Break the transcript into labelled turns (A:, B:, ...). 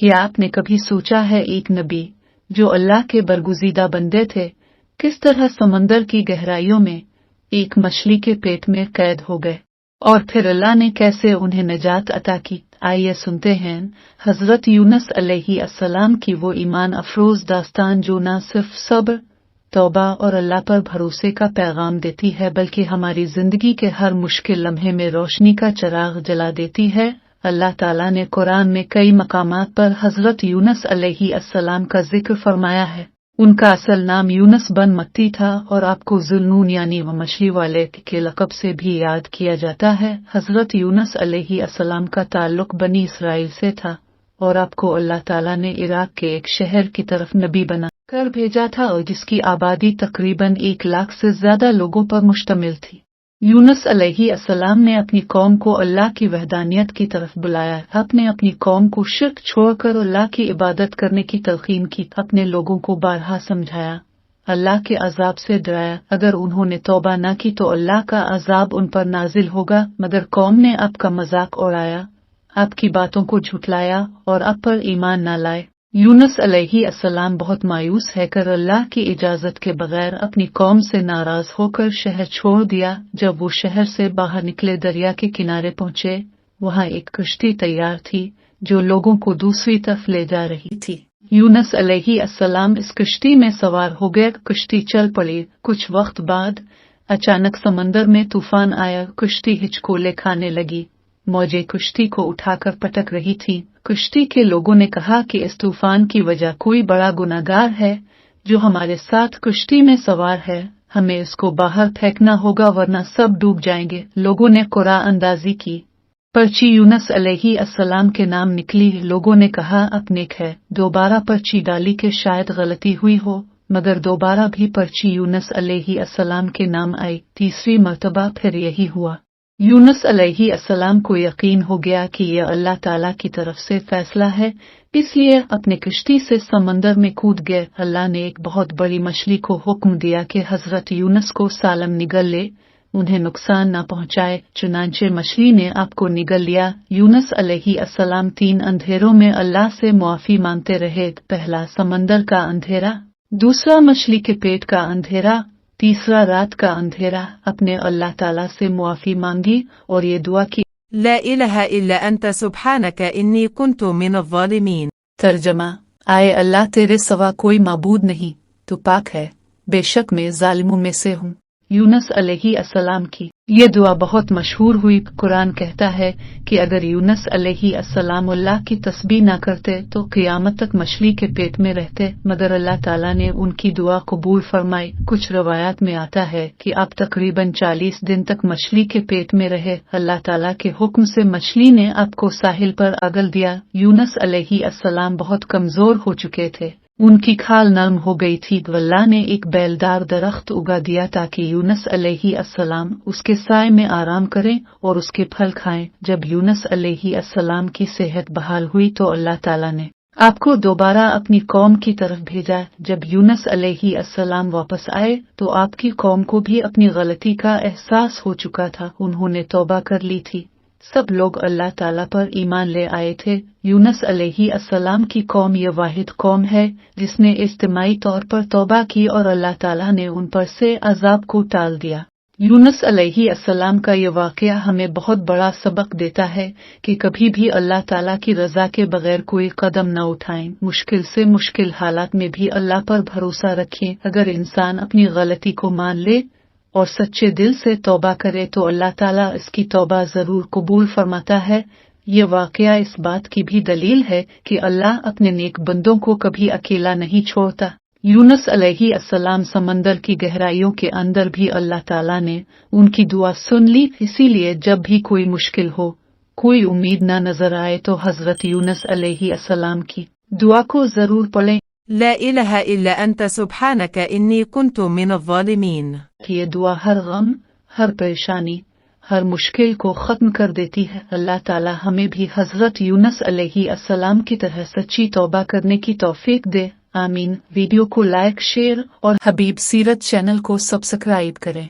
A: क्या आपने कभी सोचा है एक नबी जो अल्लाह के बरगुज़ीदा बंदे थे किस तरह समंदर की गहराइयों में एक मछली के पेट में कैद हो गए और फिर अल्लाह ने कैसे उन्हें निजात अता की। आइए सुनते हैं हजरत यूनुस अलैहिस्सलाम की वो ईमान अफरोज दास्तान जो न सिर्फ सब्र, तौबा और अल्लाह पर भरोसे का पैगाम देती है बल्कि हमारी जिंदगी के हर मुश्किल लम्हे में रोशनी का चिराग जला देती है। अल्लाह ताला ने कुरान में कई मकामात पर हजरत यूनुस अलैहिस्सलाम का जिक्र फरमाया है। उनका असल नाम यूनुस बन मत्ती था और आपको ज़ुल्नून यानी वो मछली वाले के लक़ब से भी याद किया जाता है। हजरत यूनुस अलैहिस्सलाम का ताल्लुक बनी इसराइल से था और आपको अल्लाह ताला ने इराक के एक शहर की तरफ नबी बना कर भेजा था और जिसकी आबादी तकरीबन 1 लाख से ज्यादा लोगों पर मुश्तमिल थी। यूनुस अलैहिस्सलाम ने अपनी कौम को अल्लाह की वहदानियत की तरफ बुलाया। आपने अपनी कौम को शिर्क छोड़कर अल्लाह की इबादत करने की तलकीन की। अपने लोगों को बारहा समझाया, अल्लाह के अजाब से डराया। अगर उन्होंने तौबा न की तो अल्लाह का अजाब उन पर नाजिल होगा। मगर कौम ने आपका मजाक उड़ाया, आपकी बातों को झुठलाया और आप पर ईमान न लाए। यूनुस अलैहिस्सलाम बहुत मायूस है कर अल्लाह की इजाजत के बगैर अपनी कौम से नाराज होकर शहर छोड़ दिया। जब वो शहर से बाहर निकले दरिया के किनारे पहुंचे, वहाँ एक कश्ती तैयार थी जो लोगों को दूसरी तरफ ले जा रही थी। यूनुस अलैहिस्सलाम इस कश्ती में सवार हो गए। कश्ती चल पड़ी। कुछ वक्त बाद अचानक समंदर में तूफान आया। कश्ती हिचकोले खाने लगी। मौजें कश्ती को उठाकर पटक रही थी। कश्ती के लोगों ने कहा कि इस तूफान की वजह कोई बड़ा गुनाहगार है जो हमारे साथ कश्ती में सवार है। हमें इसको बाहर फेंकना होगा वरना सब डूब जाएंगे। लोगों ने कुरा अंदाजी की। पर्ची यूनुस अलैहिस्सलाम के नाम निकली। लोगों ने कहा अब नेक है। दोबारा पर्ची डाली कि शायद गलती हुई हो, मगर दोबारा भी पर्ची यूनुस अलैहिस्सलाम के नाम आई। तीसरी मर्तबा फिर यही हुआ। यूनुस अलैहिस्सलाम को यकीन हो गया कि यह अल्लाह ताला की तरफ से फैसला है, इसलिए अपने कश्ती से समंदर में कूद गए। अल्लाह ने एक बहुत बड़ी मछली को हुक्म दिया कि हजरत यूनुस को सालम निगल ले, उन्हें नुकसान न पहुंचाए। चुनांचे मछली ने आपको निगल लिया। यूनुस अलैहिस्सलाम 3 अंधेरों में अल्लाह से मुआफी मांगते रहे। पहला समंदर का अंधेरा, दूसरा मछली के पेट का अंधेरा, तीसरा रात का अंधेरा। अपने अल्लाह ताला से मुआफी मांगी और ये दुआ की,
B: ला इलाहा इल्ला अंत सुब्हानक इन्नी कुन्तु मिनज़-ज़ालिमीन।
A: तर्जमा, आए अल्लाह तेरे सिवा कोई माबूद नहीं, तू पाक है, बेशक मैं जालिमों में से हूँ। यूनुस अलैहिस्सलाम की ये दुआ बहुत मशहूर हुई। कुरान कहता है कि अगर यूनुस अलैहिस्सलाम अल्लाह की तस्बीह न करते तो क़यामत तक मछली के पेट में रहते, मगर अल्लाह ताला ने उनकी दुआ कबूल फरमाई। कुछ रवायात में आता है कि आप तकरीबन 40 दिन तक मछली के पेट में रहे। अल्लाह ताला के हुक्म से मछली ने आपको साहिल पर अगल दिया। यूनुस अलैहिस्सलाम बहुत कमजोर हो चुके थे, उनकी खाल नरम हो गई थी। अल्लाह ने एक बेलदार दरख्त उगा दिया ताकि यूनुस अलैहिस्सलाम उसके साए में आराम करें और उसके फल खाएं। जब यूनुस अलैहिस्सलाम की सेहत बहाल हुई तो अल्लाह ताला ने आपको दोबारा अपनी कौम की तरफ भेजा। जब यूनुस अलैहिस्सलाम वापस आए तो आपकी कौम को भी अपनी गलती का एहसास हो चुका था। उन्होंने तौबा कर ली थी। सब लोग अल्लाह ताला पर ईमान ले आए थे। यूनुस अलैहिस्सलाम की कौम ये वाहिद कौम है जिसने इज्तिमाई तौर पर तौबा की और अल्लाह ताला ने उन पर से अजाब को टाल दिया। यूनुस अलैहिस्सलाम का ये वाक़या हमें बहुत बड़ा सबक देता है कि कभी भी अल्लाह ताला की रज़ा के बगैर कोई कदम न उठाएं। मुश्किल से मुश्किल हालात में भी अल्लाह पर भरोसा रखें। अगर इंसान अपनी गलती को मान ले और सच्चे दिल से तौबा करे तो अल्लाह ताला इसकी तौबा जरूर कबूल फरमाता है। ये वाक़या इस बात की भी दलील है कि अल्लाह अपने नेक बंदों को कभी अकेला नहीं छोड़ता। यूनुस अलैहिस्सलाम समंदर की गहराइयों के अंदर भी अल्लाह ताला ने उनकी दुआ सुन ली। इसीलिए जब भी कोई मुश्किल हो, कोई उम्मीद न नजर आए तो हजरत यूनुस अलैहिस्सलाम की दुआ को जरूर पढ़ें,
B: ला इलाहा इल्ला अंत सुब्हानक इन्नी कुन्तु मिनज़-ज़ालिमीन।
A: ये दुआ हर गम, हर परेशानी, हर मुश्किल को खत्म कर देती है। अल्लाह ताला हमें भी हजरत यूनुस अलैहिस्सलाम की तरह सच्ची तौबा करने की तौफीक दे। आमीन। वीडियो को लाइक, शेयर और हबीब सीरत चैनल को सब्सक्राइब करें।